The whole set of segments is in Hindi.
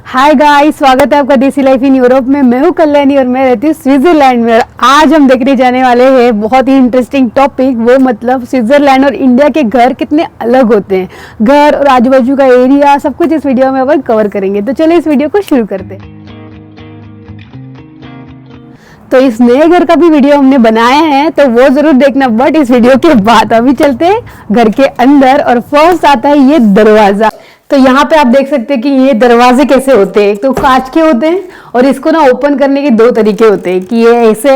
हाय गाइस, स्वागत है आपका देसी लाइफ इन यूरोप में। मैं हूँ कल्याणी और मैं रहती हूँ स्विट्जरलैंड में। आज हम देखने जाने वाले हैं बहुत ही इंटरेस्टिंग टॉपिक, वो मतलब स्विट्जरलैंड और इंडिया के घर कितने अलग होते हैं। घर और आजू बाजू का एरिया सब कुछ इस वीडियो में अपन कवर करेंगे। तो चलो इस वीडियो को शुरू करते हैं। तो इस नए घर का भी वीडियो हमने बनाया है, तो वो जरूर देखना, बट इस वीडियो के बाद अभी चलते हैं घर के अंदर। और फर्स्ट आता है ये दरवाजा। तो यहाँ पे आप देख सकते हैं कि ये दरवाजे कैसे होते हैं। तो कांच के होते हैं और इसको ना ओपन करने के दो तरीके होते हैं कि ये ऐसे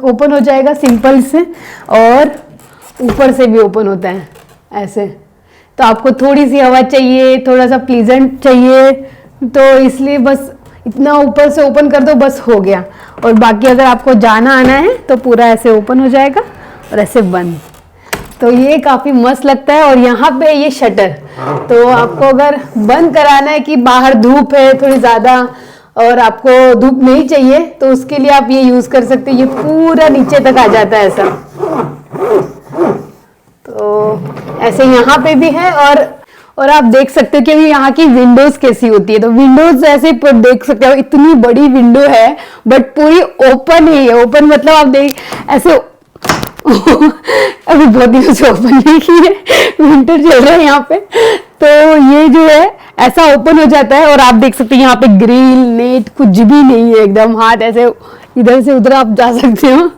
ओपन हो जाएगा सिंपल से, और ऊपर से भी ओपन होता है ऐसे। तो आपको थोड़ी सी हवा चाहिए, थोड़ा सा प्लीजेंट चाहिए, तो इसलिए बस इतना ऊपर से ओपन कर दो, बस हो गया। और बाकी अगर आपको जाना आना है तो पूरा ऐसे ओपन हो जाएगा और ऐसे बंद। तो ये काफी मस्त लगता है। और यहाँ पे ये शटर, तो आपको अगर बंद कराना है कि बाहर धूप है थोड़ी ज्यादा और आपको धूप नहीं चाहिए, तो उसके लिए आप ये यूज कर सकते हैं। ये पूरा नीचे तक आ जाता है ऐसा। तो ऐसे यहाँ पे भी है। और आप देख सकते हो कि अभी यहाँ की विंडोज कैसी होती है। तो विंडोज ऐसे देख सकते हो, इतनी बड़ी विंडो है बट पूरी ओपन ही है। ओपन मतलब आप देख ऐसे अभी बहुत दिनों से ओपन नहीं की है, विंटर चल रहा है यहाँ पे। तो ये जो है ऐसा ओपन हो जाता है। और आप देख सकते हैं यहाँ पे ग्रिल नेट कुछ भी नहीं है, एकदम हाथ ऐसे इधर से उधर आप जा सकते हो,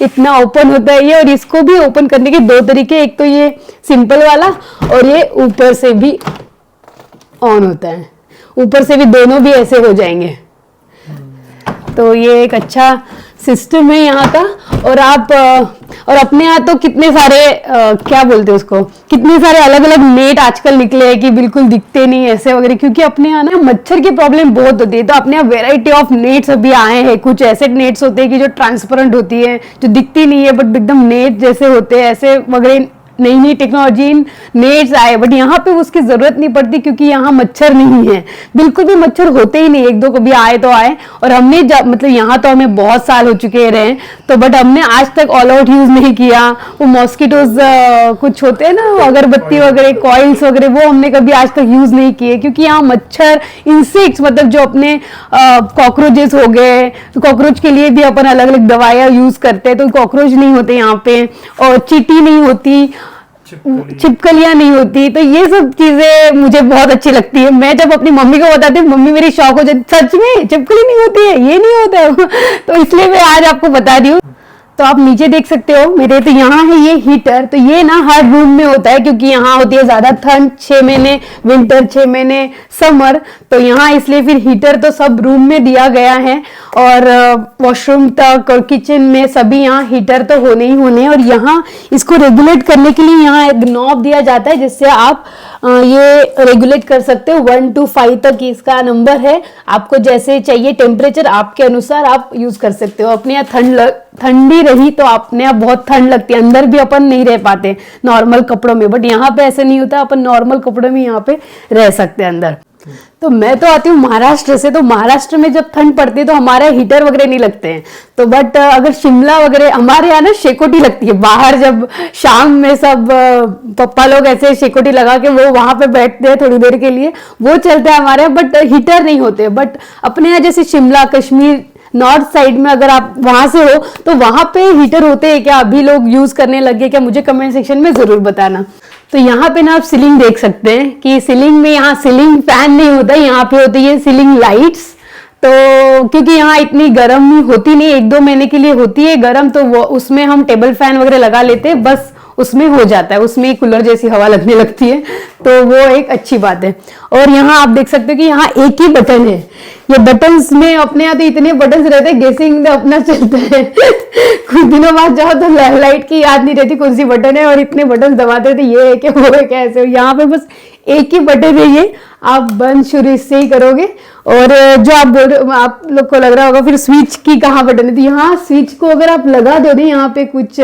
इतना ओपन होता है ये। और इसको भी ओपन करने के दो तरीके, एक तो ये सिंपल वाला और ये ऊपर से भी ऑन होता है। ऊपर से भी दोनों भी ऐसे हो जाएंगे। तो ये एक अच्छा सिस्टम है यहाँ का। और आप और अपने यहाँ तो कितने सारे क्या बोलते हैं उसको, कितने सारे अलग अलग नेट आजकल निकले हैं कि बिल्कुल दिखते नहीं ऐसे वगैरह, क्योंकि अपने यहाँ ना मच्छर की प्रॉब्लम बहुत होती है। तो अपने यहाँ वेराइटी ऑफ नेट्स अभी आए हैं। कुछ ऐसे नेट्स होते हैं कि जो ट्रांसपेरेंट होती है, जो दिखती नहीं है बट एकदम नेट जैसे होते हैं, ऐसे वगैरह नई नई टेक्नोलॉजी नेट्स आए। बट यहाँ पे उसकी जरूरत नहीं पड़ती क्योंकि यहाँ मच्छर नहीं है, बिल्कुल भी मच्छर होते ही नहीं। एक दो कभी आए तो आए। और हमने मतलब यहाँ तो हमें बहुत साल हो चुके रहे, तो बट हमने आज तक ऑल आउट यूज नहीं किया। वो मॉस्किटोज कुछ होते हैं ना, अगरबत्ती वगैरह कॉइल्स वगैरह, वो हमने कभी आज तक यूज नहीं किए। क्योंकि यहाँ मच्छर इंसेक्ट्स मतलब जो अपने कॉकरोचेस हो गए, तो कॉकरोच के लिए भी अपन अलग अलग दवाइयाँ यूज करते हैं, तो कॉकरोच नहीं होते यहाँ पे। और चींटी नहीं होती, छिपकलियां नहीं होती। तो ये सब चीजें मुझे बहुत अच्छी लगती है। मैं जब अपनी मम्मी को बताती हूँ, मम्मी मेरी शौक हो जाती, सच में छिपकली नहीं होती है, ये नहीं होता है। तो इसलिए मैं आज आपको बता रही हूँ। तो आप नीचे देख सकते हो मेरे, तो यहाँ है ये हीटर। तो ये ना हर रूम में होता है क्योंकि यहाँ होती है ज्यादा ठंड, 6 महीने विंटर, 6 महीने समर। तो यहाँ इसलिए फिर हीटर तो सब रूम में दिया गया है। और वॉशरूम तक और किचन में सभी यहाँ हीटर तो होने ही होने। और यहाँ इसको रेगुलेट करने के लिए यहाँ एक नॉब दिया जाता है, जिससे आप ये रेगुलेट कर सकते हो। 1 to 5 तक इसका नंबर है। आपको जैसे चाहिए टेम्परेचर आपके अनुसार आप यूज कर सकते हो। अपने यहाँ ठंडी रही तो अपने यहाँ बहुत ठंड लगती है, अंदर भी अपन नहीं रह पाते नॉर्मल कपड़ों में। बट यहाँ पे ऐसे नहीं होता, अपन नॉर्मल कपड़ों में यहाँ पे रह सकते हैं अंदर। तो मैं तो आती हूँ महाराष्ट्र से, तो महाराष्ट्र में जब ठंड पड़ती है तो हमारे हीटर वगैरह नहीं लगते हैं। तो बट अगर शिमला वगैरह, हमारे यहाँ ना शेकोटी लगती है बाहर, जब शाम में सब पप्पा लोग ऐसे शेकोटी लगा के वो वहां पे बैठते हैं थोड़ी देर के लिए, वो चलता है हमारे यहाँ। बट हीटर नहीं होते। बट अपने यहाँ जैसे शिमला, कश्मीर, नॉर्थ साइड में अगर आप वहां से हो तो वहां पे हीटर होते हैं क्या, अभी लोग यूज करने लगे क्या, मुझे कमेंट सेक्शन में जरूर बताना। तो यहाँ पे ना आप सीलिंग देख सकते हैं कि सीलिंग में, यहाँ सीलिंग फैन नहीं होता, यहाँ पे होती है सीलिंग लाइट्स। तो क्योंकि यहाँ इतनी गर्म होती नहीं, 1-2 महीने के लिए होती है गर्म, तो वो उसमें हम टेबल फैन वगैरह लगा लेते हैं, बस उसमें हो जाता है, उसमें कूलर जैसी हवा लगने लगती है। तो वो एक अच्छी बात है। और यहाँ आप देख सकते हो कि यहाँ एक ही बटन है। ये बटन्स में अपने यहाँ तो इतने बटन्स रहते हैं, गेसिंग में अपना चलता है। कुछ दिनों बाद जाओ तो लाइट की याद नहीं रहती कौन सी बटन है, और इतने बटन दबाते थे, ये है क्या वो है क्या ऐसे। यहाँ पे बस एक ही बटन है, ये आप बंद शुरू इससे ही करोगे। और जो आप बोल रहे हो, आप लोग को लग रहा होगा फिर स्विच की कहाँ बटन है, तो यहाँ स्विच को अगर आप लगा दो, यहाँ पे कुछ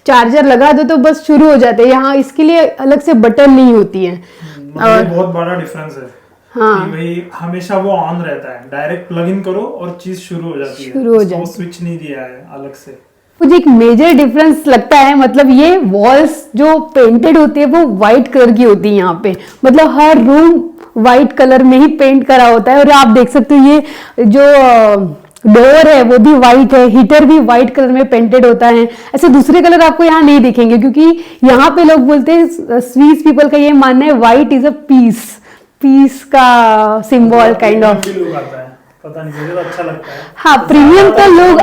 चार्जर लगा दो तो बस शुरू हो जाते हैं। यहाँ इसके लिए अलग से बटन नहीं होती है। और बहुत बड़ा डिफरेंस है। हाँ, कि भाई हमेशा वो ऑन रहता है, डायरेक्ट प्लग इन करो और चीज शुरू हो जाती है, शुरू हो जाती है। स्विच नहीं दिया है अलग से। मुझे एक मेजर डिफरेंस लगता है, मतलब ये वॉल्स जो पेंटेड होती है वो व्हाइट कलर की होती है यहाँ पे, मतलब हर रूम वाइट कलर में ही पेंट करा होता है। और आप देख सकते हो ये जो डोर है वो भी वाइट है, हीटर भी वाइट कलर में पेंटेड होता है। ऐसे दूसरे कलर आपको यहाँ नहीं दिखेंगे, क्योंकि यहाँ पे लोग बोलते हैं, स्वीस पीपल का ये मानना है वाइट इज अ पीस का सिंबल काइंड ऑफ। पता नहीं, मुझे तो अच्छा लगता है। हाँ, प्रीमियम तो लोग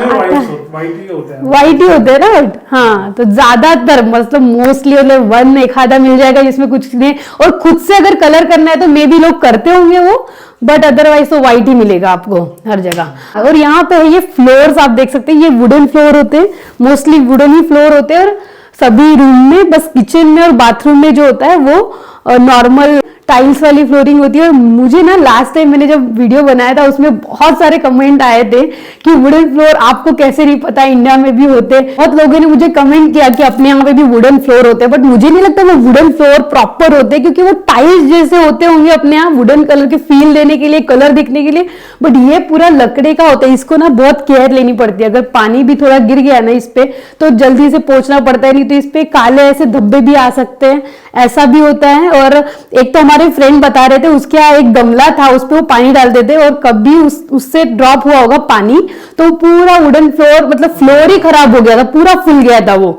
वाइट ही होते हैं ना। हाँ, तो ज्यादातर मतलब मोस्टली मतलब वन एक आधा मिल जाएगा जिसमें कुछ नहीं। और खुद से अगर कलर करना है तो मे भी लोग करते होंगे वो, बट अदरवाइज तो व्हाइट ही मिलेगा आपको हर जगह। और यहाँ पे ये फ्लोर्स आप देख सकते हैं, ये वुडन फ्लोर होते हैं, मोस्टली वुडन ही फ्लोर होते हैं। और सभी रूम में, बस किचन में और बाथरूम में जो होता है वो नॉर्मल टाइल्स वाली फ्लोरिंग होती है। और मुझे ना लास्ट टाइम मैंने जब वीडियो बनाया था उसमें बहुत सारे कमेंट आए थे कि वुडन फ्लोर आपको कैसे नहीं पता, इंडिया में भी होते। बहुत लोगों ने मुझे कमेंट किया कि अपने यहाँ पे भी वुडन फ्लोर होते हैं, बट मुझे नहीं लगता वो वुडन फ्लोर प्रॉपर होते, क्योंकि वो टाइल्स जैसे होते होंगे अपने यहाँ वुडन कलर के फील देने के लिए, कलर दिखने के लिए, बट ये पूरा लकड़े का होता है। इसको ना बहुत केयर लेनी पड़ती है। अगर पानी भी थोड़ा गिर गया ना इस पे तो जल्दी से पोंछना पड़ता है, नहीं तो इस पे काले ऐसे धब्बे भी आ सकते हैं, ऐसा भी होता है। और एक तो हमारे फ्रेंड बता रहे थे उसके यहाँ एक गमला था, उस पे वो पानी डालते थे और कभी उससे ड्रॉप हुआ होगा पानी तो पूरा वुडन फ्लोर, मतलब फ्लोर ही खराब हो गया था, पूरा फुल गया था वो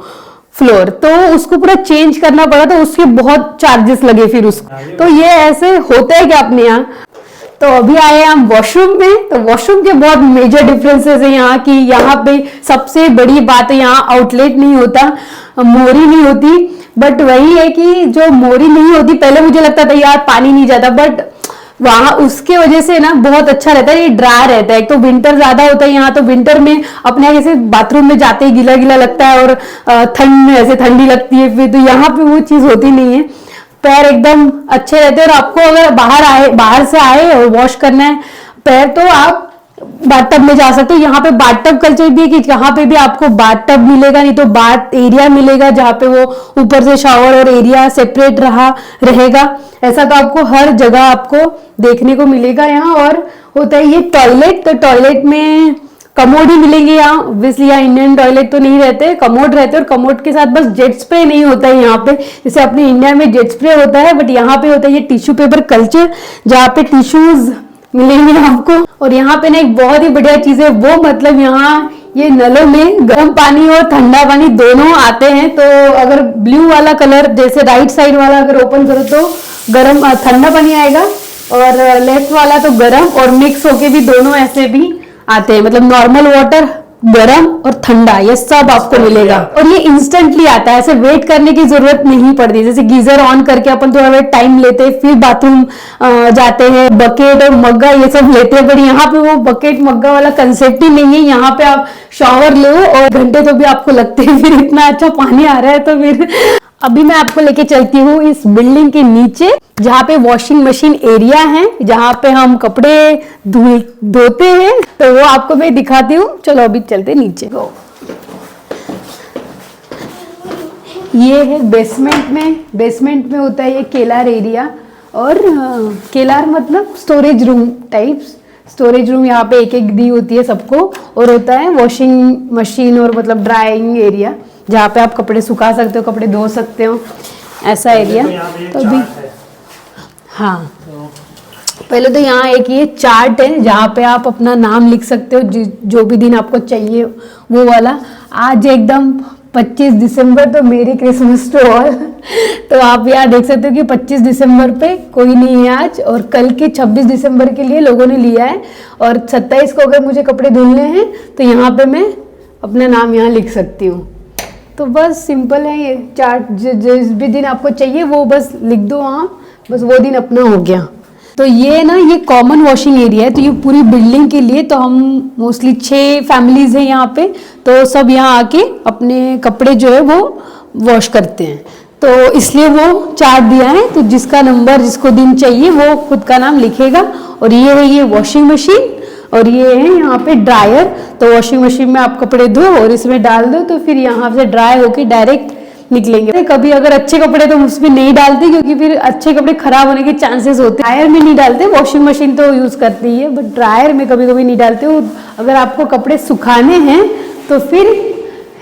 फ्लोर, तो उसको पूरा चेंज करना पड़ा, तो उसके बहुत चार्जेस लगे फिर उसको। तो ये ऐसे होता है क्या अपने यहाँ। तो अभी आए हम वॉशरूम में, तो वॉशरूम के बहुत मेजर डिफरेंसेस है यहाँ की। यहाँ पे सबसे बड़ी बात है, यहाँ आउटलेट नहीं होता, मोरी नहीं होती। बट वही है कि जो मोरी नहीं होती, पहले मुझे लगता था यार पानी नहीं जाता, बट वहां उसके वजह से ना बहुत अच्छा रहता है, ये ड्राई रहता है। एक तो विंटर ज्यादा होता है यहाँ, तो विंटर में अपने जैसे बाथरूम में जाते ही गीला गीला लगता है और ठंड में ऐसे ठंडी लगती है, फिर तो यहाँ पे वो चीज होती नहीं है। पैर एकदम अच्छे रहते हैं। और आपको अगर बाहर से आए और वॉश करना है पैर, तो आप बाथटब में जा सकते हो। यहाँ पे बाथटब कल्चर भी है कि यहाँ पे भी आपको बाथटब मिलेगा, नहीं तो बाथ एरिया मिलेगा जहाँ पे वो ऊपर से शावर और एरिया सेपरेट रहेगा। ऐसा तो आपको हर जगह आपको देखने को मिलेगा यहाँ। और होता है ये टॉयलेट, तो टॉयलेट में कमोड ही मिलेंगे यहाँ। ऑब्वियसली यहाँ इंडियन टॉयलेट तो नहीं रहते, कमोड रहते हैं। और कमोड के साथ बस जेट स्प्रे नहीं होता है यहाँ पे, जैसे अपने इंडिया में जेट स्प्रे होता है, बट यहाँ पे होता है ये टिश्यू पेपर कल्चर, जहाँ पे टिश्यूज मिलेंगे आपको। और यहाँ पे ना एक बहुत ही बढ़िया चीज है, वो मतलब यहाँ ये नलों में गर्म पानी और ठंडा पानी दोनों आते हैं। तो अगर ब्लू वाला कलर जैसे राइट साइड वाला अगर ओपन करो तो गर्म ठंडा पानी आएगा, और लेफ्ट वाला तो गर्म, और मिक्स होके भी दोनों ऐसे भी आते हैं, मतलब नॉर्मल वाटर, गरम और ठंडा, ये सब आपको मिलेगा। और ये इंस्टेंटली आता है, ऐसे वेट करने की जरूरत नहीं पड़ती। जैसे गीजर ऑन करके अपन थोड़ा वेट टाइम लेते हैं, फिर बाथरूम जाते हैं, बकेट और मग्गा ये सब लेते हैं, बट यहाँ पे वो बकेट मग्गा वाला कंसेप्ट ही नहीं है। यहाँ पे आप शावर लो और घंटे तो भी आपको लगते हैं, फिर इतना अच्छा पानी आ रहा है। तो फिर अभी मैं आपको लेके चलती हूँ इस बिल्डिंग के नीचे, जहाँ पे वॉशिंग मशीन एरिया है, जहाँ पे हम कपड़े धोते हैं, तो वो आपको मैं दिखाती हूँ। चलो अभी चलते नीचे। ये है बेसमेंट में होता है ये केलार एरिया, और केलार मतलब storage room types. Storage room यहाँ पे एक एक दी होती है सबको, और होता है वॉशिंग मशीन और मतलब ड्राइंग एरिया, जहाँ पे आप कपड़े सुखा सकते हो, कपड़े धो सकते हो, ऐसा एरिया। तो अभी हाँ, पहले तो यहाँ एक ये चार्ट है जहाँ पे आप अपना नाम लिख सकते हो, जो भी दिन आपको चाहिए वो वाला। आज एकदम 25 दिसंबर, तो मेरी क्रिसमस टू ऑल। तो आप यहाँ देख सकते हो कि 25 दिसंबर पे कोई नहीं है आज, और कल के 26 दिसंबर के लिए लोगों ने लिया है, और 27 को अगर मुझे कपड़े धुलने हैं तो यहाँ पे मैं अपना नाम यहाँ लिख सकती हूँ। तो बस सिंपल है ये चार्ट, जिस भी दिन आपको चाहिए वो बस लिख दो वहाँ, बस वो दिन अपना हो गया। तो ये ना ये कॉमन वॉशिंग एरिया है, तो ये पूरी बिल्डिंग के लिए, तो हम मोस्टली 6 फैमिलीज हैं यहाँ पे, तो सब यहाँ आके अपने कपड़े जो है वो वॉश करते हैं। तो इसलिए वो चार्ट दिया है, तो जिसका नंबर जिसको दिन चाहिए वो खुद का नाम लिखेगा। और ये है ये वॉशिंग मशीन, और ये है यहाँ पे ड्रायर। तो वॉशिंग मशीन में आप कपड़े धो और इसमें डाल दो, तो फिर यहाँ से ड्राई होके डायरेक्ट निकलेंगे। कभी अगर अच्छे कपड़े तो उसमें नहीं डालते, क्योंकि फिर अच्छे कपड़े खराब होने के चांसेस होते हैं। ड्रायर में नहीं डालते, वॉशिंग मशीन तो यूज करती है, बट ड्रायर में कभी कभी नहीं डालते। अगर आपको कपड़े सुखाने हैं तो फिर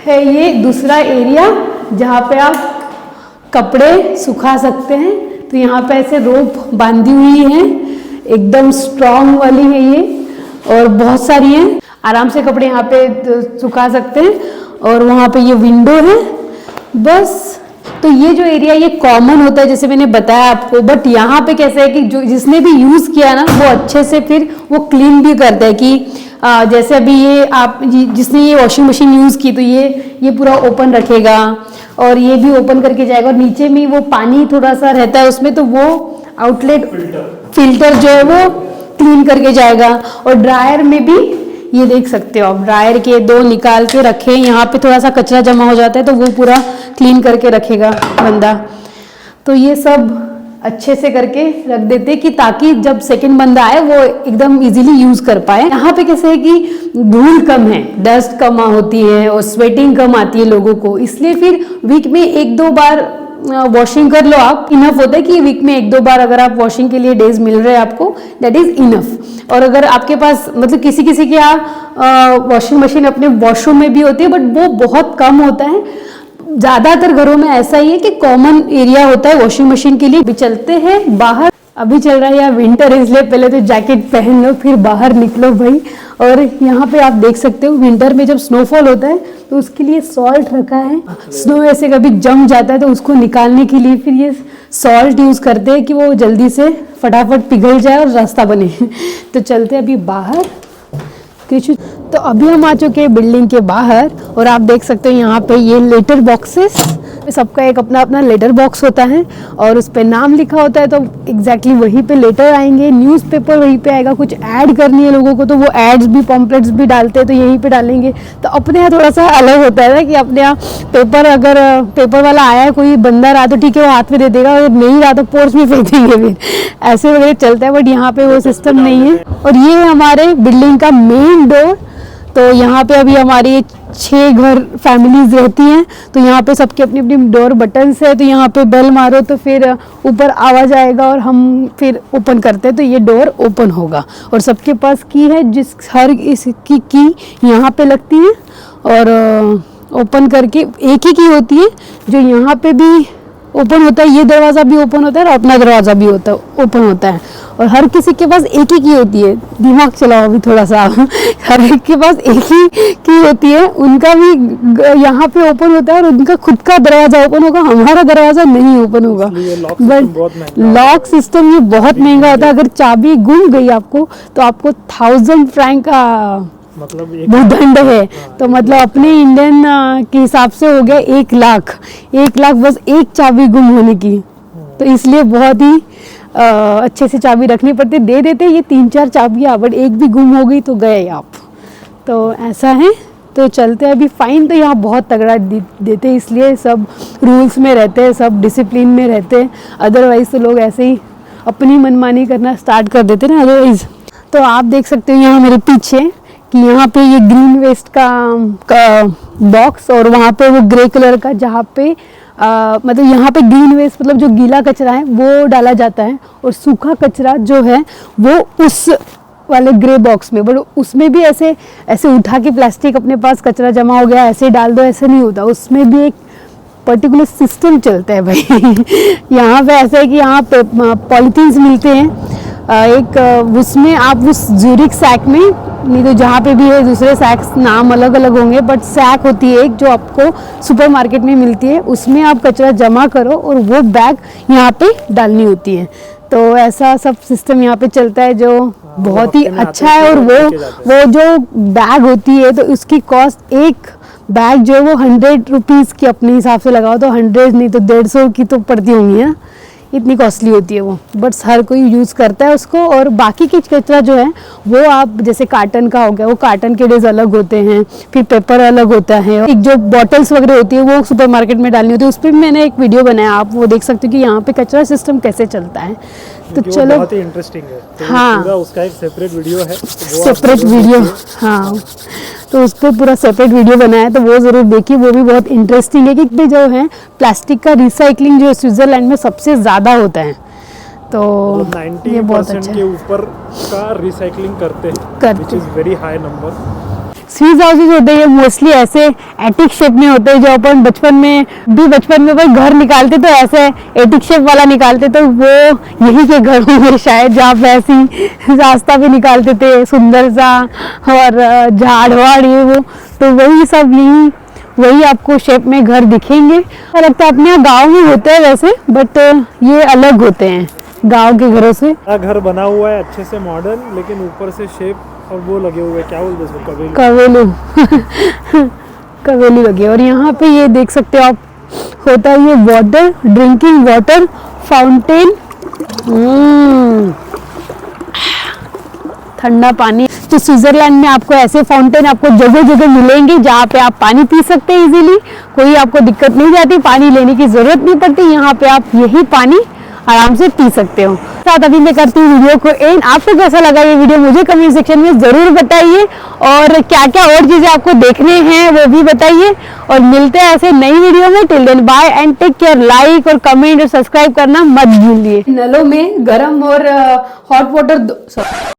है ये दूसरा एरिया जहाँ पे आप कपड़े सुखा सकते हैं। तो यहाँ पे ऐसे रोप बांधी हुई है, एकदम स्ट्रॉन्ग वाली है ये, और बहुत सारी हैं। आराम से कपड़े यहाँ पे सुखा सकते हैं। और वहाँ पे ये विंडो है बस। तो ये जो एरिया ये कॉमन होता है जैसे मैंने बताया आपको, बट यहाँ पे कैसे है कि जो जिसने भी यूज़ किया ना वो अच्छे से फिर वो क्लीन भी करता है कि जैसे अभी ये आप जिसने ये वॉशिंग मशीन यूज़ की तो ये पूरा ओपन रखेगा और ये भी ओपन करके जाएगा, और नीचे में वो पानी थोड़ा सा रहता है उसमें, तो वो आउटलेट फिल्टर जो है वो क्लीन करके जाएगा। और ड्रायर में भी ये देख सकते हो आप, ड्रायर के 2 निकाल के रखे, यहाँ पे थोड़ा सा कचरा जमा हो जाता है तो वो पूरा क्लीन करके रखेगा बंदा। तो ये सब अच्छे से करके रख देते कि ताकि जब सेकंड बंदा आए वो एकदम इजीली यूज कर पाए। यहाँ पे कैसे है कि धूल कम है, डस्ट कम होती है और स्वेटिंग कम आती है लोगों को, इसलिए फिर वीक में 1-2 बार वॉशिंग कर लो आप, इनफ होता है कि वीक में 1-2 बार अगर आप वॉशिंग के लिए डेज मिल रहे हैं आपको, दैट इज इनफ। और अगर आपके पास मतलब किसी किसी के यहाँ वॉशिंग मशीन अपने वॉशरूम में भी होती है, बट वो बहुत कम होता है। ज्यादातर घरों में ऐसा ही है कि कॉमन एरिया होता है वॉशिंग मशीन के लिए। भी चलते हैं बाहर, अभी चल रहा है यार विंटर, इसलिए पहले तो जैकेट पहन लो फिर बाहर निकलो भाई। और यहाँ पे आप देख सकते हो विंटर में जब स्नोफॉल होता है तो उसके लिए सॉल्ट रखा है। स्नो ऐसे कभी जम जाता है तो उसको निकालने के लिए फिर ये सॉल्ट यूज करते हैं कि वो जल्दी से फटाफट पिघल जाए और रास्ता बने। तो चलते हैं अभी बाहर कुछ। तो अभी हम आ चुके हैं बिल्डिंग के बाहर, और आप देख सकते हो यहाँ पे ये लेटर बॉक्सेस, सबका एक अपना अपना लेटर बॉक्स होता है और उस पर नाम लिखा होता है, तो एग्जैक्टली वहीं पे लेटर आएंगे। न्यूज़पेपर वहीं पे आएगा, कुछ ऐड करनी है लोगों को तो वो एड्स भी पॉम्पलेट्स भी डालते हैं तो यहीं पे डालेंगे। तो अपने यहाँ थोड़ा सा अलग होता है ना कि अपने यहाँ पेपर, अगर पेपर वाला आया है कोई बंदा रहा तो ठीक है वो हाथ में दे देगा, और नहीं रहा तो पोर्च में फेंक देंगे, फिर ऐसे वगैरह चलता है। बट यहाँ पे वो सिस्टम नहीं है। और ये हमारे बिल्डिंग का मेन डोर। तो यहाँ पे अभी हमारी 6 घर फैमिलीज रहती हैं, तो यहाँ पे सबके अपनी अपनी डोर बटन्स है, तो यहाँ पे बेल मारो तो फिर ऊपर आवाज आएगा और हम फिर ओपन करते हैं तो ये डोर ओपन होगा। और सबके पास की है, जिस हर इसकी की यहाँ पे लगती है, और ओपन करके एक ही की होती है जो यहाँ पे भी ओपन होता है, ये दरवाज़ा भी ओपन होता है और अपना दरवाज़ा भी ओपन होता है। और हर किसी के पास एक ही की होती है, दिमाग चलाओ अभी थोड़ा सा। हर एक के पास एक ही की होती है, उनका भी यहाँ पे ओपन होता है और उनका खुद का दरवाज़ा ओपन होगा, हमारा दरवाज़ा नहीं ओपन होगा। बट लॉक सिस्टम ये बहुत महंगा होता है। अगर चाबी गुम गई आपको तो आपको 1000 फ्रैंक का मतलब वो दंड है। तो मतलब अपने इंडियन के हिसाब से हो गया 1 लाख बस एक चाबी गुम होने की। तो इसलिए बहुत ही अच्छे से चाबी रखनी पड़ती। दे देते ये 3-4 चाबियाँ, बट एक भी गुम हो गई तो गए आप। तो ऐसा है। तो चलते हैं अभी। फाइन तो यहाँ बहुत तगड़ा देते, इसलिए सब रूल्स में रहते हैं, सब डिसिप्लिन में रहते हैं। अदरवाइज तो लोग ऐसे ही अपनी मनमानी करना स्टार्ट कर देते ना अदरवाइज। तो आप देख सकते हो यहाँ मेरे पीछे कि यहाँ पे ये ग्रीन वेस्ट का बॉक्स, और वहाँ पे वो ग्रे कलर का जहाँ पे मतलब यहाँ पे ग्रीन वेस्ट मतलब जो गीला कचरा है वो डाला जाता है, और सूखा कचरा जो है वो उस वाले ग्रे बॉक्स में। बट उसमें भी ऐसे उठा के प्लास्टिक अपने पास कचरा जमा हो गया ऐसे डाल दो, ऐसे नहीं होता। उसमें भी एक पर्टिकुलर सिस्टम चलता है भाई। यहाँ पे ऐसा है कि यहाँ पे पॉलीथीन्स मिलते हैं, एक उसमें आप उस ज्यूरिक सैक में, नहीं तो जहाँ पे भी है दूसरे सैक्स नाम अलग अलग होंगे, बट सैक होती है एक जो आपको सुपरमार्केट में मिलती है, उसमें आप कचरा जमा करो और वो बैग यहाँ पे डालनी होती है। तो ऐसा सब सिस्टम यहाँ पे चलता है जो बहुत ही अच्छा है। और वो जो बैग होती है तो उसकी कॉस्ट, एक बैग जो है वो 100 रुपीज़ की अपने हिसाब से लगाओ तो 100 नहीं तो 150 की तो पड़ती होंगी ना, इतनी कॉस्टली होती है वो। बट हर कोई यूज़ करता है उसको। और बाकी के कचरा जो है वो आप जैसे कार्टन का हो गया, वो कार्टन के डेज अलग होते हैं, फिर पेपर अलग होता है। एक जो बॉटल्स वगैरह होती है वो सुपरमार्केट में डालनी होती है, उस पर मैंने एक वीडियो बनाया, आप वो देख सकते हो कि यहाँ पे कचरा सिस्टम कैसे चलता है। तो चलो बहुत ही इंटरेस्टिंग है। तो हाँ, पूरा उसका एक सेपरेट वीडियो है, सेपरेट वीडियो, हाँ, तो उस पर पूरा सेपरेट वीडियो बनाया तो वो ज़रूर देखिए, वो भी बहुत इंटरेस्टिंग है। कि जो है प्लास्टिक का रिसाइकलिंग जो है स्विट्जरलैंड में सबसे ज़्यादा होता है, तो 90% बहुत अच्छा के ऊपर का रिसाइकलिंग करते हैं, which is very high number. स्वीज हाउसेज होते हैं ये मोस्टली ऐसे एटिक शेप में होते हैं, जो अपन बचपन में भाई घर निकालते तो ऐसे एटिक शेप वाला निकालते, तो वो यही के घर होंगे शायद, जहाँ पे ऐसी रास्ता भी निकालते थे सुंदर सा, और झाड़ वाड़ ये वो, तो वही सब यही वही आपको शेप में घर दिखेंगे। और लगता है अपने यहाँ गाँव में होते हैं वैसे, बट ये अलग होते हैं गांव के घरों से। घर बना हुआ है अच्छे से मॉडर्न, लेकिन ऊपर से शेप और वो लगे हुए हैं, क्या बोलते हैं उसको, कवेलू कवेलू लगे। और यहाँ पे ये देख सकते हो आप, होता है ये वाटर, ड्रिंकिंग वाटर फाउंटेन, ठंडा पानी। तो स्विट्जरलैंड में आपको ऐसे फाउंटेन आपको जगह जगह मिलेंगे, जहाँ पे आप पानी पी सकते हैं इजीली, कोई आपको दिक्कत नहीं जाती, पानी लेने की जरूरत नहीं पड़ती, यहाँ पे आप यही पानी आराम से पी सकते हो। साथ अभी मैं करती हूँ वीडियो को एंड। आपको कैसा लगा ये वीडियो मुझे कमेंट सेक्शन में जरूर बताइए, और क्या क्या और चीजें आपको देखने हैं वो भी बताइए, और मिलते हैं ऐसे नई वीडियो में। Till then bye and take care. Like और कमेंट और सब्सक्राइब करना मत भूलिए। नलों में गर्म और हॉट वाटर